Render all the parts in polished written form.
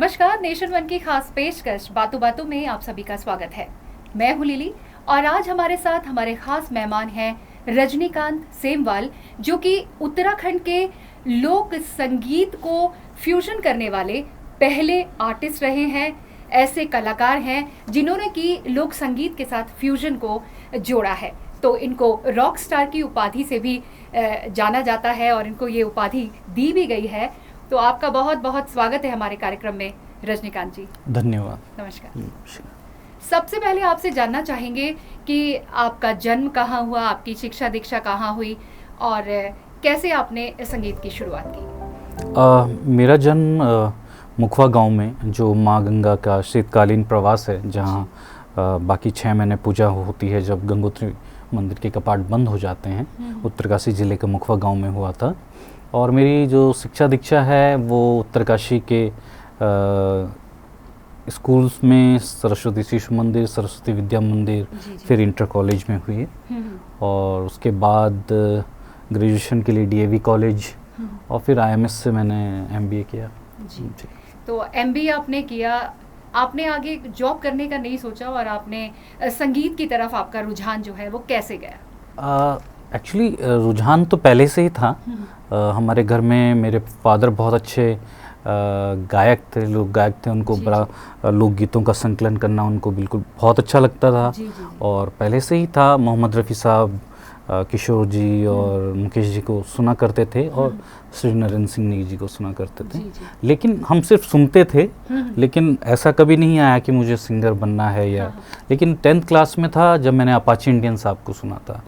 नमस्कार, nation one की खास पेशकश बातों बातों में आप सभी का स्वागत है। मैं हूं लिली और आज हमारे साथ हमारे खास मेहमान हैं रजनीकांत सेमवाल, जो कि उत्तराखंड के लोक संगीत को फ्यूजन करने वाले पहले आर्टिस्ट रहे हैं। ऐसे कलाकार हैं जिन्होंने की लोक संगीत के साथ फ्यूजन को जोड़ा है। तो इनको रॉक स्टार की उपाधि से भी जाना जाता है और इनको ये उपाधि दी भी गई है। तो आपका बहुत बहुत स्वागत है हमारे कार्यक्रम में रजनीकांत जी। धन्यवाद। नमस्कार। सबसे पहले आपसे जानना चाहेंगे कि आपका जन्म कहाँ हुआ, आपकी शिक्षा दीक्षा कहाँ हुई और कैसे आपने संगीत की शुरुआत की? मेरा जन्म मुखवा गांव में, जो माँ गंगा का शीतकालीन प्रवास है, जहाँ बाकी 6 महीने पूजा होती है जब गंगोत्री मंदिर के कपाट बंद हो जाते हैं, उत्तरकाशी ज़िले के मुखवा गांव में हुआ था। और मेरी जो शिक्षा दीक्षा है वो उत्तरकाशी के स्कूल्स में सरस्वती शिशु मंदिर, सरस्वती विद्या मंदिर, फिर इंटर कॉलेज में हुई है। और उसके बाद ग्रेजुएशन के लिए डीएवी कॉलेज और फिर आईएमएस से मैंने एमबीए किया। जी। तो एमबीए आपने किया, आपने आगे जॉब करने का नहीं सोचा और आपने संगीत की तरफ आपका रुझान जो है वो कैसे गया? एक्चुअली रुझान तो पहले से ही था। हमारे घर में मेरे फादर बहुत अच्छे गायक थे, लोक गायक थे। उनको बड़ा लोकगीतों का संकलन करना उनको बिल्कुल बहुत अच्छा लगता था। और पहले से ही था। मोहम्मद रफ़ी साहब, किशोर जी और मुकेश जी को सुना करते थे और श्री नरेंद्र सिंह नेगी जी को सुना करते थे। लेकिन हम सिर्फ सुनते थे, लेकिन ऐसा कभी नहीं आया कि मुझे सिंगर बनना है या। लेकिन 10th क्लास में था जब मैंने अपाची इंडियन साहब को सुना था।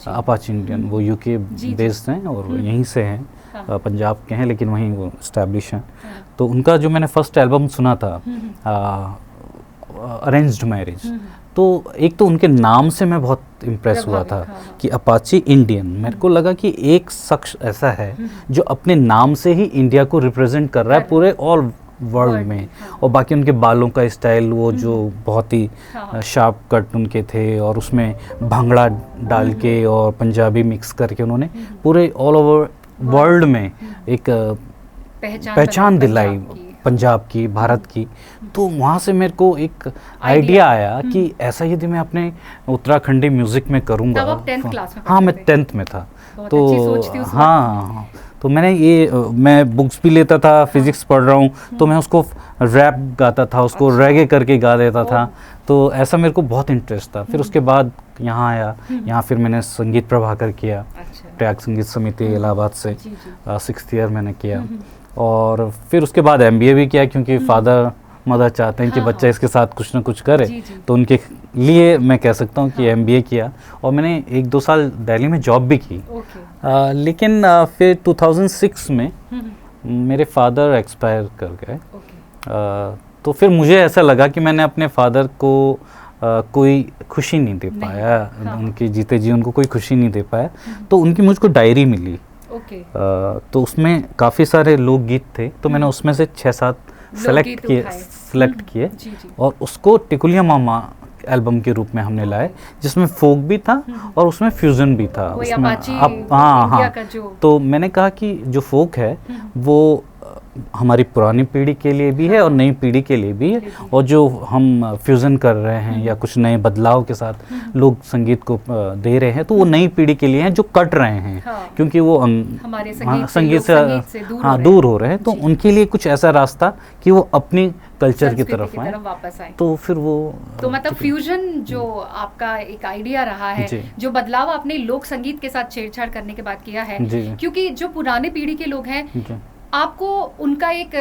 अपाची इंडियन वो यूके बेस्ड हैं और यहीं से हैं, पंजाब के हैं, लेकिन वहीं वो इस्टेब्लिश हैं। तो उनका जो मैंने फर्स्ट एल्बम सुना था, अरेंज्ड मैरिज, तो एक तो उनके नाम से मैं बहुत इम्प्रेस हुआ था कि अपाची इंडियन। मेरे को लगा कि एक शख्स ऐसा है जो अपने नाम से ही इंडिया को रिप्रेजेंट कर रहा है पूरे ऑल वर्ल्ड में। और बाकी उनके बालों का स्टाइल, वो जो बहुत ही शार्प कट उनके थे और उसमें भांगड़ा डाल के और पंजाबी मिक्स करके उन्होंने पूरे ऑल ओवर वर्ल्ड में एक पहचान दिलाई पंजाब की, भारत की। तो वहाँ से मेरे को एक आइडिया आया कि ऐसा यदि मैं अपने उत्तराखंडी म्यूज़िक में करूँगा। तब आप 10th क्लास में? हाँ, मैं 10th में था। तो अच्छी सोच थी उस वक्त। हाँ, तो मैं बुक्स भी लेता था, फिजिक्स पढ़ रहा हूँ तो मैं उसको रैप गाता था, उसको रेगे करके गा देता था। तो ऐसा मेरे को बहुत इंटरेस्ट था। फिर उसके बाद यहाँ आया, यहाँ फिर मैंने संगीत प्रभाकर किया, प्रयाग संगीत समिति इलाहाबाद से 6th ईयर मैंने किया। और फिर उसके बाद एमबीए भी किया, क्योंकि फादर मदर चाहते हैं कि बच्चा इसके साथ कुछ ना कुछ करे। तो उनके लिए मैं कह सकता हूँ कि एमबीए किया। और मैंने 1-2 साल दिल्ली में जॉब भी की। लेकिन फिर 2006 में मेरे फादर एक्सपायर कर गए। तो फिर मुझे ऐसा लगा कि मैंने अपने फादर को कोई खुशी नहीं दे पाया। उनके जीते जी उनको कोई खुशी नहीं दे पाया। तो उनकी मुझको डायरी मिली। तो उसमें काफ़ी सारे लोकगीत थे। तो मैंने उसमें से 6-7 सेलेक्ट किए और उसको टिकुलिया मामा एल्बम के रूप में हमने लाए, जिसमें फोक भी था और उसमें फ्यूजन भी था। उसमें हाँ, तो मैंने कहा कि जो फोक है वो हमारी पुरानी पीढ़ी के लिए भी है और नई पीढ़ी के लिए भी है। और जो हम फ्यूज़न कर रहे हैं या कुछ नए बदलाव के साथ लोक संगीत को दे रहे हैं, तो वो नई पीढ़ी के लिए हैं जो कट रहे हैं। क्योंकि वो हमारे संगीत से दूर हो रहे हैं। तो उनके लिए कुछ ऐसा रास्ता कि वो अपनी कल्चर की तरफ वापस आए। तो फिर वो मतलब फ्यूजन जो आपका एक आइडिया रहा है, जो बदलाव आपने लोक संगीत के साथ छेड़छाड़ करने के बाद किया है, क्योंकि जो पुराने पीढ़ी के लोग हैं, आपको उनका एक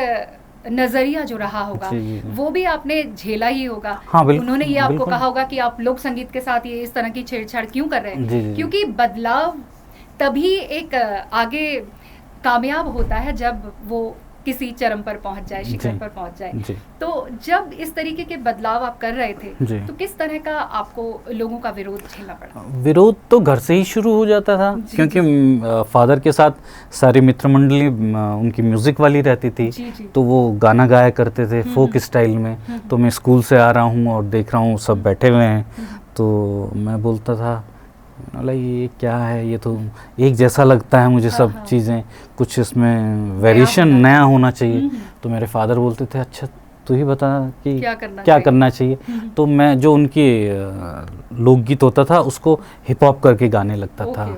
नजरिया जो रहा होगा वो भी आपने झेला ही होगा। उन्होंने ये आपको कहा होगा कि आप लोक संगीत के साथ ये इस तरह की छेड़छाड़ क्यों कर रहे हैं। क्योंकि बदलाव तभी एक आगे कामयाब होता है जब वो किसी चरम पर पहुंच जाए, शिखर पर पहुंच जाए। तो जब इस तरीके के बदलाव आप कर रहे थे तो किस तरह का आपको लोगों का विरोध झेलना पड़ा? विरोध तो घर से ही शुरू हो जाता था, क्योंकि फादर के साथ सारी मित्र मंडली उनकी म्यूजिक वाली रहती थी। तो वो गाना गाया करते थे फोक स्टाइल में। तो मैं स्कूल से आ रहा हूँ और देख रहा हूँ सब बैठे हुए हैं, तो मैं बोलता था ये क्या है, ये तो एक जैसा लगता है मुझे सब चीज़ें, कुछ इसमें वेरिएशन नया होना चाहिए। तो मेरे फादर बोलते थे अच्छा तू ही बता कि क्या करना चाहिए। तो मैं जो उनकी लोकगीत होता था उसको हिप हॉप करके गाने लगता था।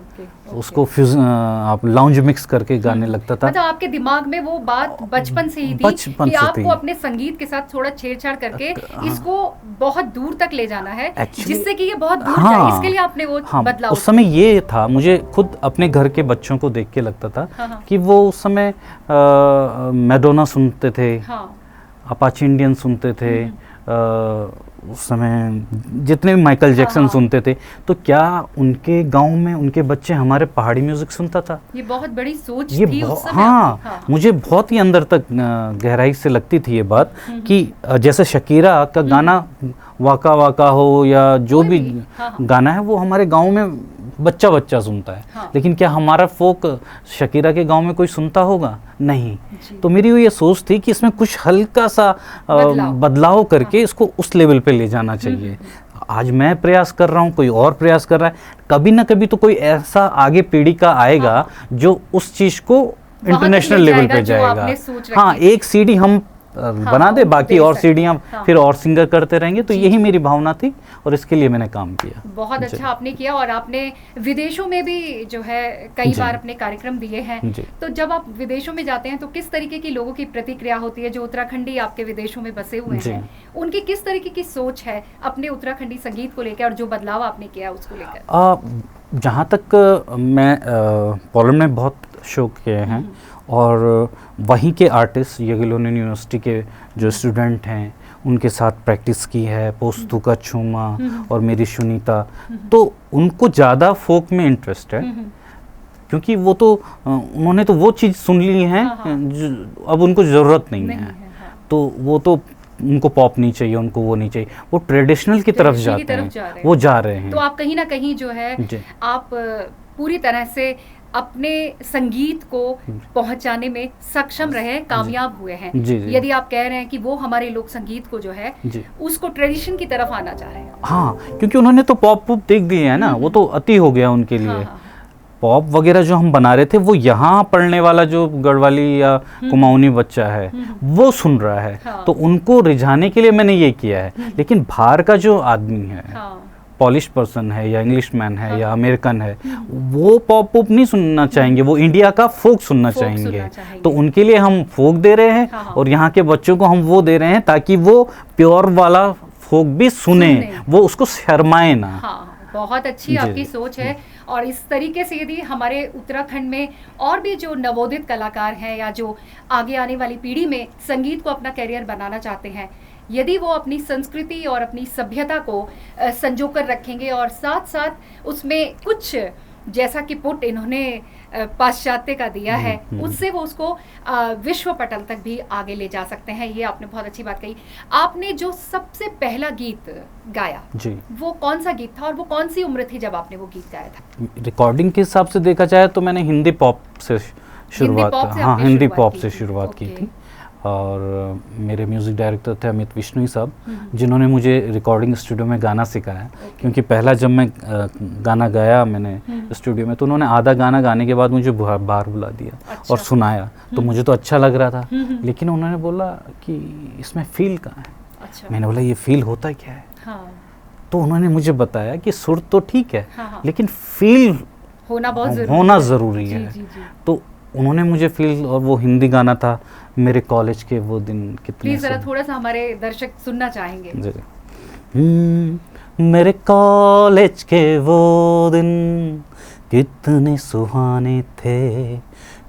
उसको आप लाउंज मिक्स करके गाने लगता था। मतलब आपके दिमाग में वो बात बचपन से ही थी कि आपको अपने संगीत के साथ थोड़ा छेड़छाड़ करके इसको बहुत दूर तक ले जाना है, जिससे कि ये बहुत दूर जाए, इसके लिए आपने वो बदलाव। उस समय ये था, मुझे खुद अपने घर के बच्चों को देख के लगता था कि वो उस समय मैडोना सुनते थे, अपाची इंडियन सुनते थे, उस समय जितने भी माइकल जैक्सन सुनते थे, तो क्या उनके गांव में उनके बच्चे हमारे पहाड़ी म्यूजिक सुनता था? ये बहुत बड़ी सोच थी उस समय। हाँ, मुझे बहुत ही अंदर तक गहराई से लगती थी ये बात कि जैसे शकीरा का गाना वाका वाका हो या जो भी गाना है वो हमारे गांव में बच्चा बच्चा सुनता है, लेकिन क्या हमारा फोक शकीरा के गांव में कोई सुनता होगा? नहीं। तो मेरी ये सोच थी कि इसमें कुछ हल्का सा बदलाव करके इसको उस लेवल पे ले जाना चाहिए। आज मैं प्रयास कर रहा हूँ, कोई और प्रयास कर रहा है, कभी ना कभी तो कोई ऐसा आगे पीढ़ी का आएगा जो उस चीज को इंटरनेशनल लेवल पे जाएगा। हाँ, एक सीडी हम बना दे, बाकी और सीढ़ियाँ फिर और सिंगर करते रहेंगे। तो यही मेरी भावना थी और इसके लिए मैंने काम किया। बहुत अच्छा आपने किया, और आपने विदेशों में भी जो है कई बार अपने कार्यक्रम दिए हैं। तो जब आप विदेशों में जाते हैं तो किस तरीके की लोगों की प्रतिक्रिया होती है? जो उत्तराखंडी आपके विदेशों में बसे हुए हैं, उनकी किस तरीके की सोच है अपने उत्तराखंडी संगीत को लेकर, और जो बदलाव आपने किया उसको लेकर? जहाँ तक मैं पोलैंड में बहुत शो किए हैं और वहीं के आर्टिस्ट येगेलोन यूनिवर्सिटी के जो स्टूडेंट हैं उनके साथ प्रैक्टिस की है, पोस्तुका छुमा और मेरी सुनीता, तो उनको ज़्यादा फोक में इंटरेस्ट है क्योंकि वो तो उन्होंने तो वो चीज़ सुन ली है, अब उनको ज़रूरत नहीं है। तो वो तो उनको पॉप नहीं चाहिए, उनको वो नहीं चाहिए, वो ट्रेडिशनल की तरफ जाते हैं, वो जा रहे हैं। तो आप कहीं ना कहीं जो है आप पूरी तरह से अपने संगीत को पहुंचाने में सक्षम रहे, कामयाब हुए हैं। यदि आप कह रहे हैं कि वो हमारे लोक संगीत को जो है उसको ट्रेडिशन की तरफ आना चाह रहे हैं। हाँ, क्योंकि उन्होंने तो पॉप देख दिए है ना, वो तो अति हो गया उनके लिए। पॉप वगैरह जो हम बना रहे थे वो यहाँ पढ़ने वाला जो गढ़वाली या कुमाऊनी बच्चा है वो सुन रहा है, तो उनको रिझाने के लिए मैंने ये किया है। लेकिन बाहर का जो आदमी है, पॉलिश पर्सन है या इंग्लिश मैन है या अमेरिकन है, वो पॉप नहीं सुनना चाहेंगे, वो इंडिया का फोक सुनना चाहेंगे। तो उनके लिए हम फोक दे रहे हैं और यहाँ के बच्चों को हम वो दे रहे हैं ताकि वो प्योर वाला फोक भी सुने, वो उसको शर्माए ना। बहुत अच्छी आपकी सोच है। और इस तरीके से यदि हमारे उत्तराखंड में और भी जो नवोदित कलाकार हैं या जो आगे आने वाली पीढ़ी में संगीत को अपना कैरियर बनाना चाहते हैं, यदि वो अपनी संस्कृति और अपनी सभ्यता को संजो कर रखेंगे और साथ साथ उसमें कुछ जैसा कि पुट इन्होंने पाश्चात्य का दिया है, उससे वो उसको विश्व पटल तक भी आगे ले जा सकते हैं। ये आपने बहुत अच्छी बात कही। आपने जो सबसे पहला गीत गाया वो कौन सा गीत था और वो कौन सी उम्र थी जब आपने वो गीत गाया था? रिकॉर्डिंग के हिसाब से देखा जाए तो मैंने हिंदी पॉप से शुरुआत की थी। और मेरे म्यूज़िक डायरेक्टर थे अमित विश्नोई साहब, जिन्होंने मुझे रिकॉर्डिंग स्टूडियो में गाना सिखाया। क्योंकि पहला जब मैं गाना गाया मैंने स्टूडियो में, तो उन्होंने आधा गाना गाने के बाद मुझे बाहर बुला दिया और सुनाया। तो मुझे तो अच्छा लग रहा था, लेकिन उन्होंने बोला कि इसमें फील कहाँ है। मैंने बोला ये फील होता क्या है? तो उन्होंने मुझे बताया कि सुर तो ठीक है, लेकिन फील होना ज़रूरी है। तो उन्होंने मुझे फील, और वो हिंदी गाना था मेरे कॉलेज के वो दिन कितने। प्लीज जरा थोड़ा सा हमारे दर्शक सुनना चाहेंगे। मेरे कॉलेज के वो दिन कितने सुहाने थे,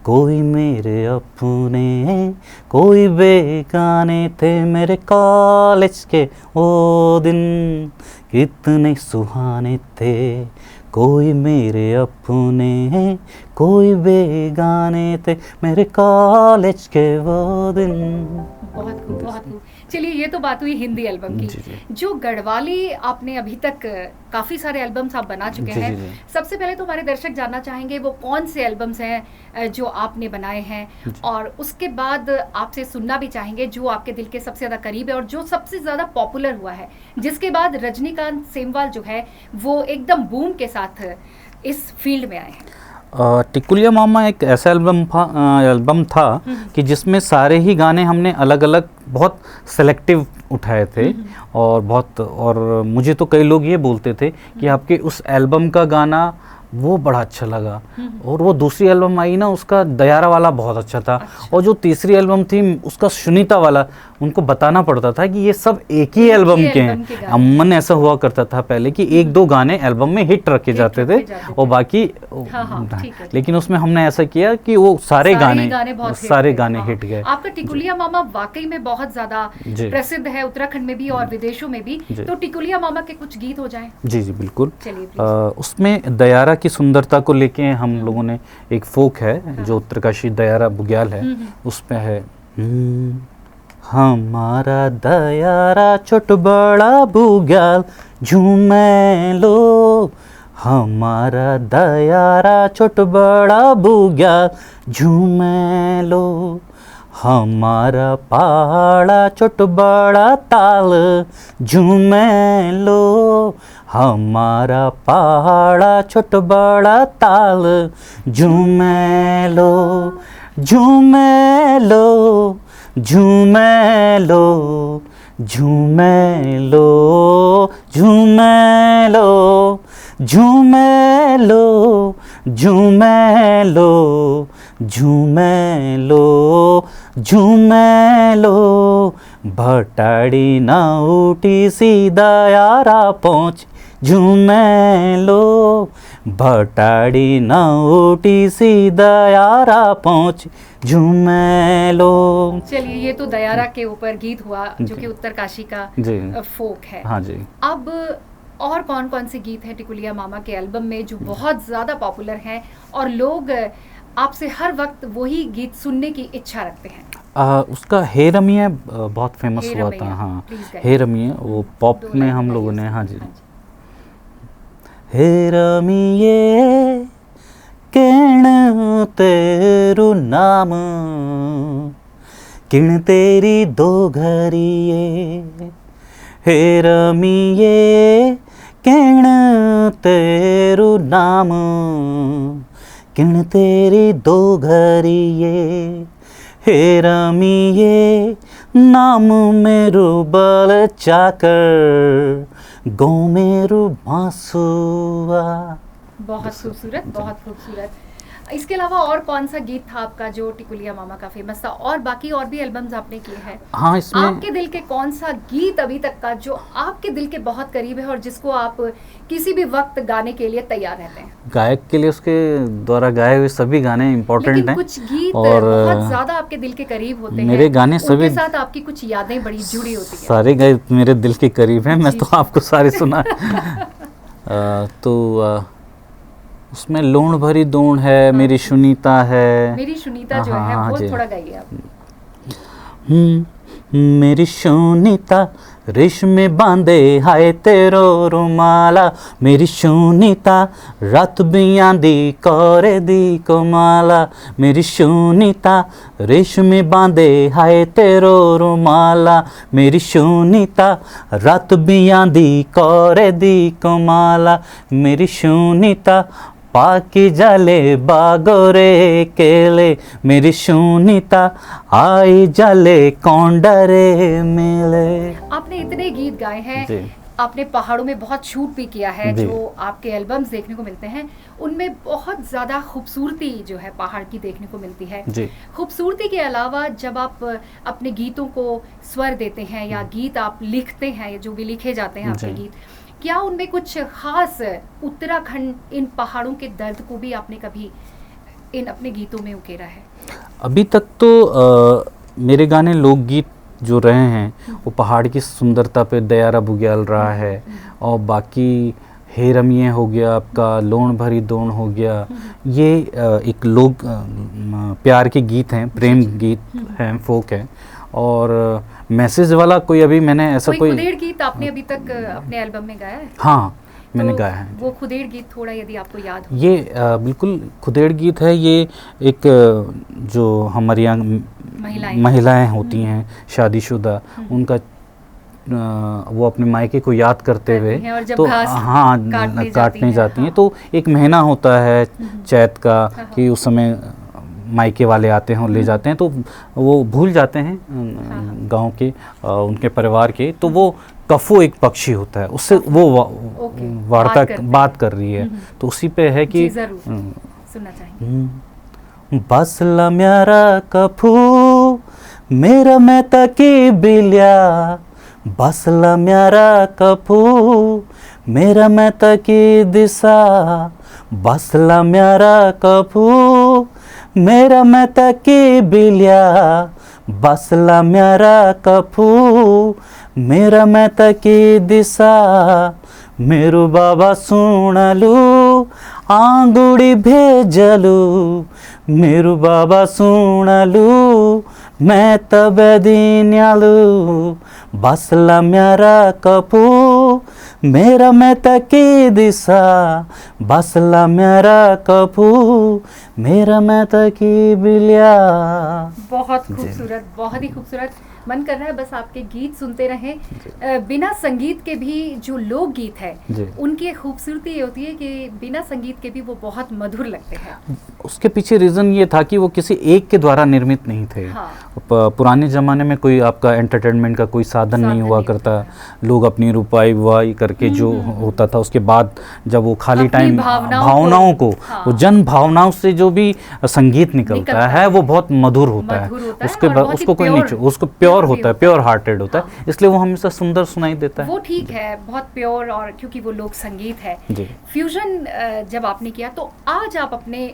कोई मेरे अपने कोई बेगाने थे। मेरे कॉलेज के वो दिन कितने सुहाने थे, कोई मेरे अपने कोई बेगाने थे, मेरे कॉलेज के वो दिन। बहुत खूब, बहुत खूब। चलिए, ये तो बात हुई हिंदी एल्बम की। जो गढ़वाली आपने अभी तक काफ़ी सारे एल्बम्स आप बना चुके हैं, सबसे पहले तो हमारे दर्शक जानना चाहेंगे वो कौन से एल्बम्स हैं जो आपने बनाए हैं, और उसके बाद आपसे सुनना भी चाहेंगे जो आपके दिल के सबसे ज़्यादा करीब है और जो सबसे ज़्यादा पॉपुलर हुआ है, जिसके बाद रजनीकांत सेमवाल जो है वो एकदम बूम के साथ इस फील्ड में आए हैं। टिकुलिया मामा एक ऐसा एल्बम था कि जिसमें सारे ही गाने हमने अलग अलग बहुत सेलेक्टिव उठाए थे और मुझे तो कई लोग ये बोलते थे कि आपके उस एल्बम का गाना वो बड़ा अच्छा लगा, और वो दूसरी एल्बम आई ना उसका दयारा वाला बहुत अच्छा था। और जो तीसरी एल्बम थी उसका सुनीता वाला, उनको बताना पड़ता था कि ये सब एक ही एल्बम के हैं। अमन ऐसा हुआ करता था पहले कि एक दो गाने एल्बम में हिट रखे जाते थे और बाकी लेकिन उसमें हमने ऐसा किया कि वो सारे गाने हिट गए। आपका टिकुलिया मामा वाकई में बहुत ज्यादा प्रसिद्ध है उत्तराखंड में भी और विदेशों में भी, तो टिकुलिया मामा के कुछ गीत हो जाएं। जी जी बिल्कुल। उसमें दयारा की सुंदरता को लेके हम लोगों ने एक फोक है जो उत्तरकाशी दयारा बुग्याल है, उसमें है हमारा दयारा छोट बड़ा बुग्याल झूमे लो, हमारा दयारा छोट बड़ा बुग्याल झूमे लो, हमारा पहाड़ा छोट बड़ा ताल झूमे लो, हमारा पहाड़ा छोट बड़ा ताल झूमे लो, झूमे लो, झूमे लो, झूमे लो, झूमे लो, झूमे लो, झूमे लो, झूमे लो, झूमे लो, भटाड़ी ना उठी सीधा यारा पहुँच झूमे लो, भटाड़ी ना उठी सीधा यारा पहुँच झूमे लो। चलिए ये तो दयारा के ऊपर गीत हुआ जो कि उत्तरकाशी का फोक है। हाँ जी। अब और कौन कौन से गीत हैं टिकुलिया मामा के एल्बम में जो बहुत ज़्यादा पॉपुलर हैं और लोग आपसे हर वक्त वही गीत सुनने की इच्छा रखते हैं? उसका हे रमिया बहुत फेमस हुआ था। हाँ हे रमिया वो पॉप में हम लोगों ने। हाँ जी। हे रमिये किण तेरू नाम किण तेरी दो घरिये, हे रमिये किण तेरू नाम किण तेरी दो घरिये, हे रमिये नाम मेरो बल चाकर गौ मेरो बांसुआ। बहुत खूबसूरत, बहुत खूबसूरत। इसके अलावा और कौन सा गीत था आपका जो टिकुलिया मामा का फेमस था? और बाकी और भी एल्बम्स आपने किए हैं। हाँ, इसमें आपके दिल के कौन सा गीत अभी तक का जो आपके दिल के बहुत करीब है और जिसको आप किसी भी वक्त गाने के लिए तैयार रहते हैं? गायक के लिए उसके द्वारा गाए हुए सभी गाने इम्पोर्टेंट हैं, कुछ गीत और बहुत ज्यादा आपके दिल के करीब होते हैं। मेरे गाने सभी उनके साथ आपकी कुछ यादें बड़ी जुड़ी होती हैं। सारे गीत मेरे दिल के करीब हैं, मैं तो आपको सारे सुना। तो उसमें लोण भरी दोण है, मेरी सुनीता है। मेरी सुनीता जो है वो थोड़ा गाइए आप। मेरी सुनीता रेशमी बांधे हाय तेरो रुमाला, मेरी सुनीता रात बिया दी करे दी कमाला, मेरी सुनीता रेशमी बांधे हाय तेरो रुमाला, मेरी सुनीता रात बिया दी करे दी कमाला, मेरी सुनीता पाकी जाले बागोरे केले, मेरी सुनीता आई जाले कौंडरे मेले। आपने इतने गीत गाए हैं, आपने पहाड़ों में बहुत शूट भी किया है, जो आपके एल्बम्स देखने को मिलते हैं उनमें बहुत ज़्यादा खूबसूरती जो है पहाड़ की देखने को मिलती है। खूबसूरती के अलावा जब आप अपने गीतों को स्वर देते हैं या गीत आप लिखते हैं, जो भी लिखे जाते हैं आपके गीत, क्या उनमें कुछ खास उत्तराखंड इन पहाड़ों के दर्द को भी आपने कभी इन अपने गीतों में उकेरा है? अभी तक तो मेरे गाने लोकगीत जो रहे हैं वो पहाड़ की सुंदरता पे दयारा बुग्याल रहा है, और बाकी हे रमिये हो गया आपका, लोण भरी दोण हो गया, ये एक लोक प्यार के गीत हैं, प्रेम गीत हैं, फोक है। और मैसेज वाला कोई अभी मैंने ऐसा कोई खुदेड़ गीत आपने अभी तक अपने एल्बम में गाया है? हाँ मैंने गाया है। वो खुदेड़ गीत थोड़ा यदि आपको याद हो। ये बिल्कुल खुदेड़ गीत है। ये एक जो हमारे यहाँ महिलाएं होती हैं शादीशुदा, उनका वो अपने मायके को याद करते हुए तो हाँ काटने जाती हैं। तो एक महीना होता है चैत का कि उस समय मायके वाले आते हैं और ले जाते हैं, तो वो भूल जाते हैं गांव के उनके परिवार के। तो वो कफू एक पक्षी होता है, उससे वो बात कर रही है। तो उसी पे है कि सुनना चाहिए। बसला म्यारा कफू मेरा मैं तकी बिल्या, बसला म्यारा कफू मेरा मैं तकी दिशा, बसला म्यारा कफू मेरा मैं तकी बिल्या, बसला म्यारा कफू मेरा मैं तकी दिशा, मेरू बाबा सुनलू आंगुड़ी भेजलू, मेरू बाबा सुनलू मैं तब दीन्यालू, बसला म्यारा कफू मेरा मैं तकी दिशा, बसला म्यारा कफू मेरा मैं तकी बिल्या। बहुत खूबसूरत, बहुत ही खूबसूरत। मन कर रहा है बस आपके गीत सुनते रहें। बिना संगीत के भी जो लोकगीत है उनकी खूबसूरती ये होती है कि बिना संगीत के भी वो बहुत मधुर लगते हैं। उसके पीछे रीज़न ये था कि वो किसी एक के द्वारा निर्मित नहीं थे। हाँ। पुराने ज़माने में कोई आपका एंटरटेनमेंट का कोई साधन नहीं हुआ करता, लोग अपनी रुपाई बुआई करके जो होता था, उसके बाद जब वो खाली टाइम भावनाओं को हाँ। वो जन भावनाओं से जो भी संगीत निकलता है वो बहुत मधुर होता है। उसके बाद उसको कोई नहीं, उसको प्योर होता है, प्योर हार्टेड होता है, इसलिए वो हमेशा सुंदर सुनाई देता है। वो ठीक है, बहुत प्योर, और क्योंकि वो लोक संगीत है। फ्यूजन जब आपने किया तो आज आप अपने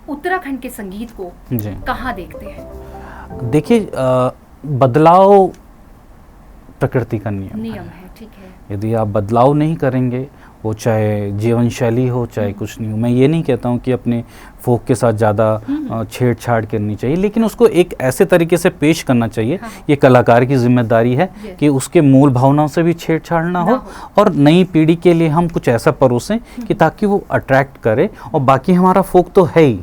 उत्तराखंड के संगीत को कहाँ देखते हैं? देखिए, बदलाव प्रकृति का नियम है, ठीक है। यदि आप बदलाव नहीं करेंगे, वो चाहे जीवन शैली हो चाहे कुछ नहीं हो, मैं ये नहीं कहता हूँ कि अपने फोक के साथ ज़्यादा छेड़छाड़ करनी चाहिए, लेकिन उसको एक ऐसे तरीके से पेश करना चाहिए। हाँ। ये कलाकार की जिम्मेदारी है कि उसके मूल भावनाओं से भी छेड़छाड़ ना हो, और नई पीढ़ी के लिए हम कुछ ऐसा परोसें कि ताकि वो अट्रैक्ट करे। और बाकी हमारा फोक तो है ही,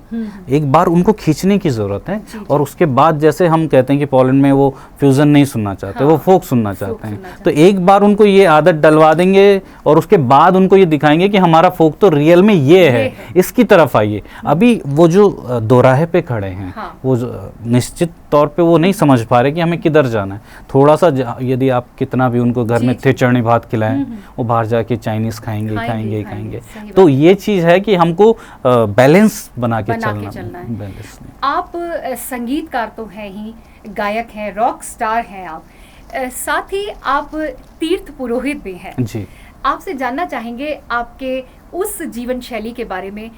एक बार उनको खींचने की ज़रूरत है। और उसके बाद जैसे हम कहते हैं कि पोलैंड में वो फ्यूज़न नहीं सुनना चाहते, वो फोक सुनना चाहते हैं, तो एक बार उनको ये आदत डलवा देंगे और उसके बाद उनको ये दिखाएंगे कि हमारा फोक तो रियल में ये है, इसकी तरफ आइए। अभी वो जो दोराहे पे खड़े हैं, हाँ। वो निश्चित तौर पे वो नहीं समझ पा रहे कि हमें किधर जाना है। थोड़ा सा यदि आप कितना भी उनको घर में खिचड़ी भात खिलाएं, वो बाहर जाके चाइनीज खाएंगे। तो ये चीज़ है कि हमको बैलेंस बना के चलना है। आप संगीतकार तो हैं ही, गायक हैं, रॉक स्टार हैं आप, साथ ही आप तीर्थ पुरोहित भी हैं जी। आपसे जानना चाहेंगे आपके उस जीवन शैली के बारे में,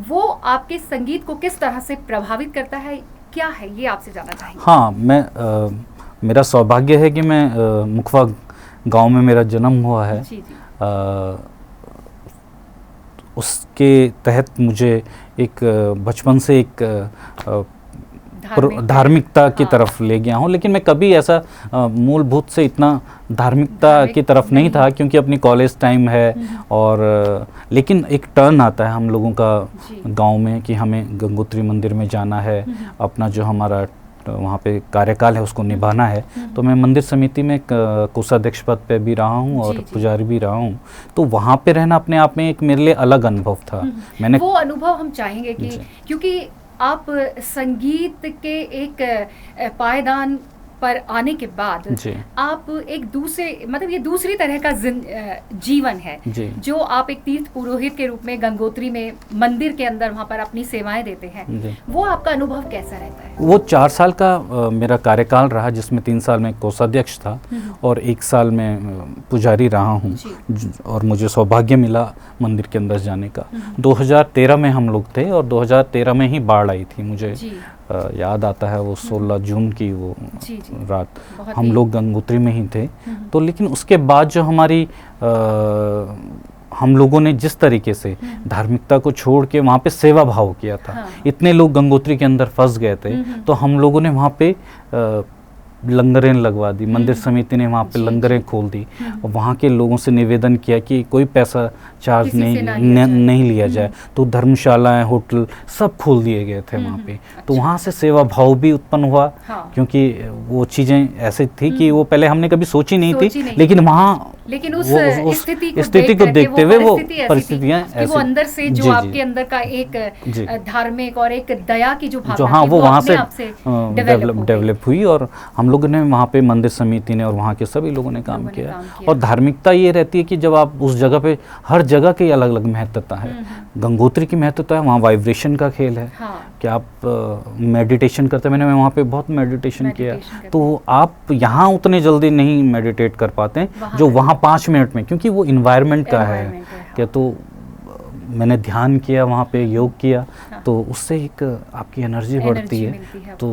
वो आपके संगीत को किस तरह से प्रभावित करता है, क्या है ये आपसे जानना चाहेंगे। हाँ, मेरा सौभाग्य है कि मैं मुखवा गांव में मेरा जन्म हुआ है। जी जी। उसके तहत मुझे एक बचपन से एक धार्मिकता की तरफ ले गया हूँ, लेकिन मैं कभी ऐसा मूलभूत से इतना धार्मिकता की तरफ नहीं था, क्योंकि अपनी कॉलेज टाइम है। और लेकिन एक टर्न आता है हम लोगों का गांव में कि हमें गंगोत्री मंदिर में जाना है, अपना जो हमारा वहाँ पे कार्यकाल है उसको निभाना है। तो मैं मंदिर समिति में कोषाध्यक्ष पद पे भी रहा हूँ और पुजारी भी रहा हूँ। तो वहाँ पे रहना अपने आप में एक मेरे लिए अलग अनुभव था। मैंने वो अनुभव हम चाहेंगे कि क्योंकि आप संगीत के एक पायदान पर आने के बाद आप एक दूसरे, मतलब ये दूसरी तरह का जीवन है जो आप एक तीर्थ पुरोहित के रूप में गंगोत्री में मंदिर के अंदर वहाँ पर अपनी सेवाएं देते हैं। वो आपका अनुभव कैसा रहता है? वो 4 साल का मेरा कार्यकाल रहा, जिसमें 3 साल में कोषाध्यक्ष था और 1 साल में पुजारी रहा हूँ। और मुझे सौभाग्य मिला मंदिर के अंदर जाने का। 2013 में हम लोग थे और 2013 में ही बाढ़ आई थी। मुझे याद आता है वो 16 जून की वो रात, हम लोग गंगोत्री में ही थे। तो लेकिन उसके बाद जो हमारी हम लोगों ने जिस तरीके से धार्मिकता को छोड़ के वहाँ पे सेवा भाव किया था, इतने लोग गंगोत्री के अंदर फंस गए थे, तो हम लोगों ने वहाँ पे लंगरें लगवा दी। मंदिर समिति ने वहाँ पे लंगरें खोल दी और वहाँ के लोगों से निवेदन किया कि कोई पैसा चार्ज नहीं लिया जाए। तो धर्मशालाएं, होटल सब खोल दिए गए थे वहाँ पे। तो वहाँ से सेवा भाव भी उत्पन्न हुआ, क्योंकि वो चीज़ें ऐसे थी कि वो पहले हमने कभी सोची नहीं थी, लेकिन वहाँ उस स्थिति को देखते हुए वो परिस्थितियाँ वो अंदर से जो आपके अंदर का एक धार्मिक और एक दया की जो भावना हाँ वो वहाँ से डेवलप हुई, और हम लोगों ने वहाँ पे मंदिर समिति ने और वहाँ के सभी लोगों ने काम किया। और धार्मिकता ये रहती है कि जब आप उस जगह पे, हर जगह की अलग अलग महत्वता है। गंगोत्री की महत्वता है, वहाँ वाइब्रेशन का खेल है कि आप मेडिटेशन करते, मैंने वहाँ पे बहुत मेडिटेशन किया। तो आप यहाँ उतने जल्दी नहीं मेडिटेट कर पाते हैं जो वहाँ 5 मिनट में, क्योंकि वो इन्वायरमेंट का है क्या। तो मैंने ध्यान किया वहाँ पे, योग किया, तो उससे एक आपकी एनर्जी बढ़ती है। तो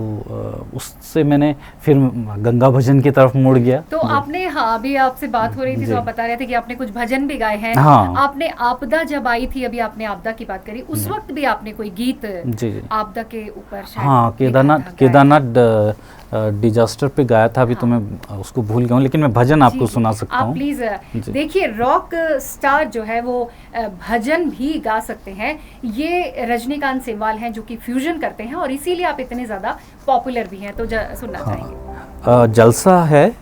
उससे मैंने फिर गंगा भजन की तरफ मुड़ गया। तो आपने, हाँ अभी आपसे बात हो रही थी तो आप बता रहे थे कि आपने कुछ भजन भी गाए हैं। आपने आपदा जब आई थी, अभी आपने आपदा की बात करी, उस वक्त भी आपने कोई गीत आपदा के ऊपर, हाँ केदारनाथ डिजास्टर पे गाया था। अभी तो मैं उसको भूल गया हूँ, लेकिन मैं भजन आपको सुना सकता हूँ। आप प्लीज देखिए, रॉक स्टार जो है वो भजन भी गा सकते हैं। ये रजनीकांत सेमवाल हैं जो कि फ्यूजन करते हैं, और इसीलिए आप इतने ज़्यादा पॉपुलर भी हैं। तो सुनना चाहेंगे। जलसा है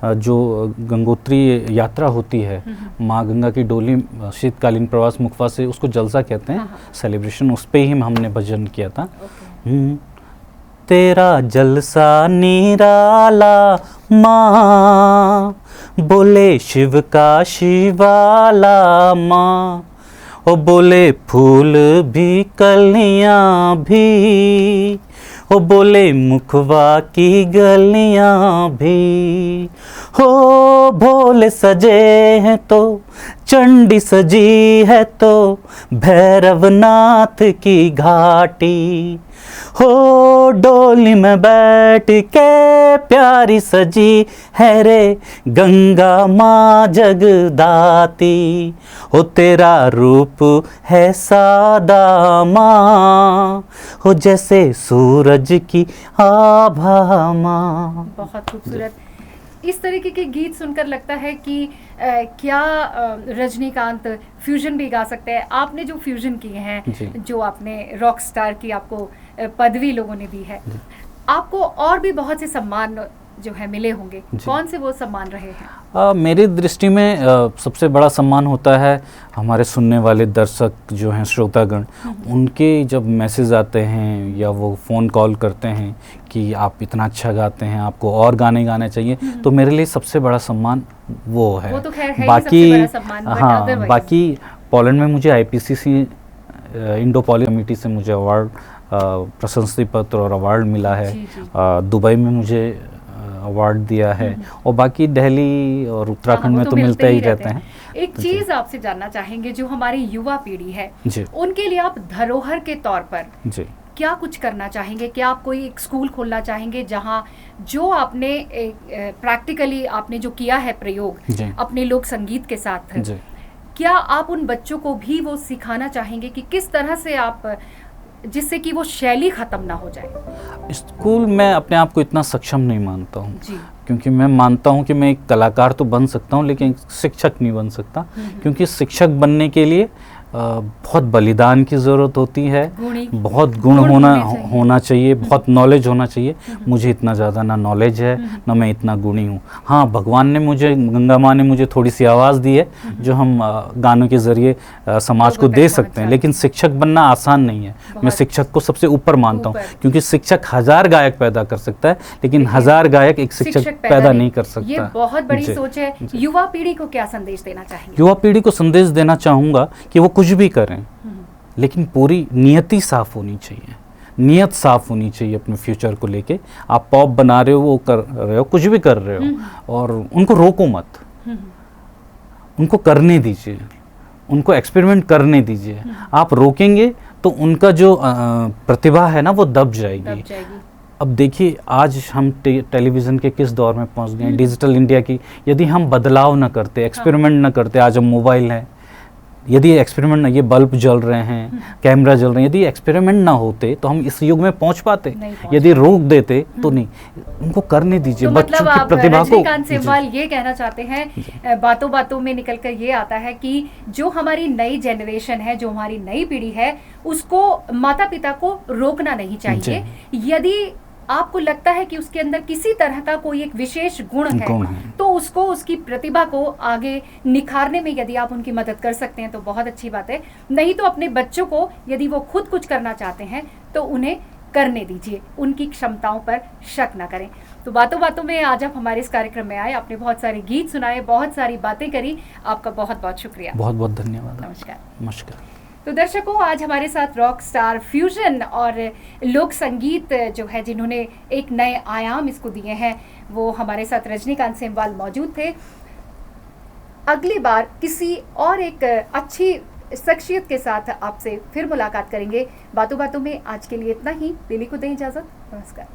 जो गंगोत्री यात्रा होती है, माँ गंगा की डोली शीतकालीन प्रवास मुखवा से, उसको जलसा कहते हैं। सेलिब्रेशन उस पे ही हमने भजन किया था। तेरा जलसा निराला माँ, बोले शिव का शिवाला माँ, ओ बोले फूल भी कलियाँ भी, ओ बोले मुखवा की गलियाँ भी, हो भोले सजे हैं तो चंडी सजी है तो भैरवनाथ की घाटी, हो डोली में बैठ के प्यारी सजी है रे गंगा माँ जगदाती, हो तेरा रूप है सादा माँ, हो जैसे सूरज की आभा माँ। बहुत खूबसूरत। इस तरीके के गीत सुनकर लगता है कि क्या रजनीकांत फ्यूजन भी गा सकते हैं। आपने जो फ्यूजन किए हैं, जो आपने रॉक स्टार की आपको पदवी लोगों ने दी है, आपको और भी बहुत से सम्मान जो है मिले होंगे, कौन से वो सम्मान रहे हैं? मेरी दृष्टि में सबसे बड़ा सम्मान होता है हमारे सुनने वाले दर्शक जो हैं, श्रोतागण, उनके जब मैसेज आते हैं या वो फ़ोन कॉल करते हैं कि आप इतना अच्छा गाते हैं, आपको और गाने गाने चाहिए, तो मेरे लिए सबसे बड़ा सम्मान वो है। वो तो खैर है बाकी सबसे बड़ा सम्मान, हाँ, बाकी पोलैंड में मुझे IPCC इंडो पॉली कमेटी से मुझे अवार्ड, प्रशस्ति पत्र और अवार्ड मिला है। दुबई में मुझे अवार्ड दिया है, और बाकी दिल्ली और उत्तराखंड में तो मिलते ही रहते हैं। एक चीज आपसे जानना चाहेंगे, जो हमारी युवा पीढ़ी है उनके लिए आप धरोहर के तौर पर क्या कुछ करना चाहेंगे? क्या आप कोई एक स्कूल खोलना चाहेंगे जहां जो आपने प्रैक्टिकली आपने जो किया है प्रयोग अपने लोक संगीत के साथ, क्या आप उन बच्चों को भी वो सिखाना चाहेंगे कि किस तरह से आप, जिससे कि वो शैली खत्म ना हो जाए? स्कूल में अपने आप को इतना सक्षम नहीं मानता हूँ, क्योंकि मैं मानता हूँ कि मैं एक कलाकार तो बन सकता हूँ लेकिन शिक्षक नहीं बन सकता, क्योंकि शिक्षक बनने के लिए बहुत बलिदान की ज़रूरत होती है, बहुत गुण होना चाहिए, बहुत नॉलेज होना चाहिए। मुझे इतना ज़्यादा ना नॉलेज है, ना मैं इतना गुणी हूँ। हाँ, भगवान ने मुझे, गंगा माँ ने मुझे थोड़ी सी आवाज़ दी है जो हम गानों के ज़रिए समाज को दे सकते हैं, लेकिन शिक्षक बनना आसान नहीं है। मैं शिक्षक को सबसे ऊपर मानता हूँ, क्योंकि शिक्षक 1000 गायक पैदा कर सकता है, लेकिन 1000 गायक एक शिक्षक पैदा नहीं कर सकता। ये बहुत बड़ी सोच है। युवा पीढ़ी को क्या संदेश देना चाहेंगे? युवा पीढ़ी को संदेश देना चाहूँगा कि वो कुछ भी करें, लेकिन पूरी नियति साफ होनी चाहिए, नियत साफ होनी चाहिए अपने फ्यूचर को लेके। आप पॉप बना रहे हो, वो कर रहे हो, कुछ भी कर रहे हो, और उनको रोको मत, उनको करने दीजिए, उनको एक्सपेरिमेंट करने दीजिए। आप रोकेंगे तो उनका जो प्रतिभा है ना, वो दब जाएगी। अब देखिए, आज हम टेलीविज़न के किस दौर में पहुंच गए हैं, डिजिटल इंडिया की। यदि हम बदलाव न करते, एक्सपेरिमेंट न करते, आज हम मोबाइल हैं, यदि एक्सपेरिमेंट, ये बल्ब जल रहे हैं, कैमरा जल रहे हैं, यदि एक्सपेरिमेंट ना होते तो हम इस युग में पहुंच पाते, यदि रोक देते तो नहीं। उनको करने दीजिए, तो बच्चों मतलब की प्रतिभा को। रजनीकांत सेमवाल ये कहना चाहते हैं, बातों बातों में निकलकर ये आता है कि जो हमारी नई जनरेशन है, जो हमारी नई पीढ़ी है, उसको माता पिता को रोकना नहीं चाहिए। यदि आपको लगता है कि उसके अंदर किसी तरह का कोई एक विशेष गुण है तो उसको, उसकी प्रतिभा को आगे निखारने में यदि आप उनकी मदद कर सकते हैं तो बहुत अच्छी बात है। नहीं तो अपने बच्चों को यदि वो खुद कुछ करना चाहते हैं तो उन्हें करने दीजिए, उनकी क्षमताओं पर शक ना करें। तो बातों बातों में आज आप हमारे इस कार्यक्रम में आए, आपने बहुत सारे गीत सुनाए, बहुत सारी बातें करी, आपका बहुत बहुत शुक्रिया। बहुत बहुत धन्यवाद। नमस्कार। नमस्कार। तो दर्शकों, आज हमारे साथ रॉक स्टार, फ्यूजन और लोक संगीत जो है, जिन्होंने एक नए आयाम इसको दिए हैं, वो हमारे साथ रजनीकांत सेमवाल मौजूद थे। अगली बार किसी और एक अच्छी शख्सियत के साथ आपसे फिर मुलाकात करेंगे। बातों बातों में आज के लिए इतना ही। लिली को दें इजाजत। नमस्कार।